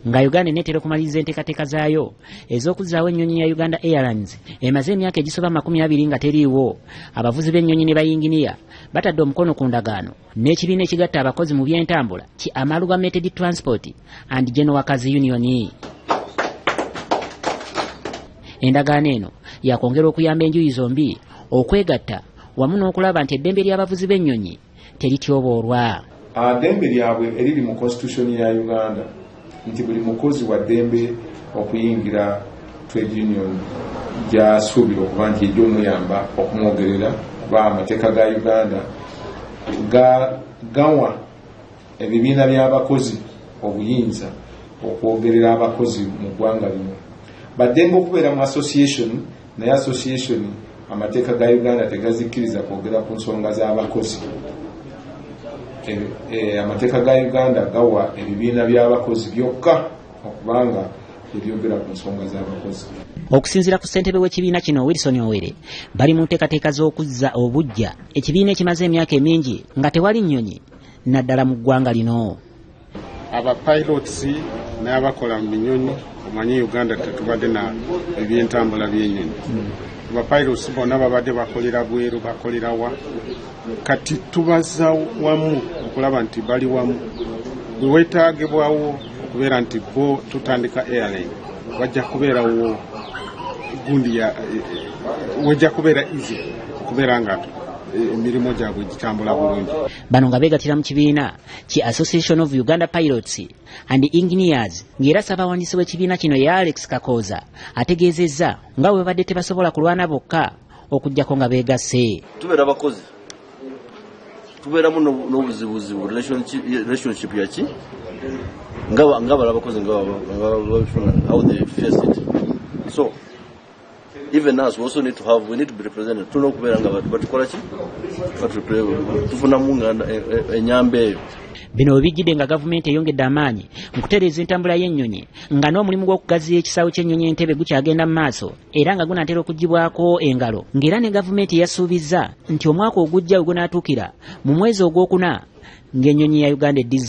nga Uganda netera kumaliriza enteekateeka zaayo ez'okuzaawo ennyonyi ya Uganda Airlines emaze emyaka egisoba 20 nga teriiwo. Abavuzi b'ennyonyi ne bayinginiya batadde omukono ku ndagaano n'ekibiina ekigatta abakozi mu by'entambula ki Amalgamated Transport and General Workers Union. Endagaano eno yakwongera okuyamba enjuyi zombi okwegatta wamu n'okulaba nti eddembe ly'abavuzi b'ennyonyi terityoboolwa. Ddembe lyabwe eriri mu constitution ya Uganda nti buli mukozi wa ddembe okuyingira trade union gy'asuubira okuba nti ejja omuyamba okumwogerera kuba amateeka ga Uganda gawa ebibiina by'abakozi obuyinza okwogerera abakozi mu ggwanga lino. Baddembe okubeera mu association naye association amateeka ga Uganda tegazikkiriza kwogera ku nsonga z'abakozi. Amateeka ga Uganda gawa ebibiina by'abakozi byokka okubanga ebyogera ku nsonga z'abakozi. Okusinziira ku ssentebe w'ekibiina kino Wilson Owere bali mu nteekateeka z'okuzza obujja ekibiina ekimaze emyaka emingi nga tewali nnyonyi naddala mu ggwanga lino. Aba pilots n'abakola mu minyonyi omanyi Uganda tetubadde na ebyentambula by'ennyonyi. Aba pilots bonna babadde bakolera bweru bakolera wa kati tubaza wamu okulaba nti bali wamu bwe weetaagibwawo okubeera nti bo tutandika airline wajja kubeerawo gundi ya wajja kubeera easy okubeera nga emirimu gyabwe gitambula bulungi. Bano nga beegatira mu kibiina ki Association of Uganda Pilots and Engineers ng'era ssaabawandiisi w'ekibiina kino ya Alex Kakoza ategeezezza nga bwe badde tebasobola kulwana bokka okuggyako nga beegasse. Tubeera abakozi tubeeramu n'obuzibuzibu relationship yaki nga bala abakozi nga babifuna how they face it. So even us we also need to be represented. Tuno kubeera nga batukola ki tufunamu nga enyambe eyo. Bino bibijjidde nga gavumenti eyongedde amaanyi mu kutereeza entambula y'ennyonyi nga n'omulimu gw'okugaziya ekisaawe ky'ennyonyi Entebbe gukyagenda mu maaso era nga gunaatera okuggibwako engalo ng'era ne gavumenti yasuubizza nti omwaka ogujja we gunaatuukira mu mwezi ogwokuna ng'ennyonyi ya Uganda eddiza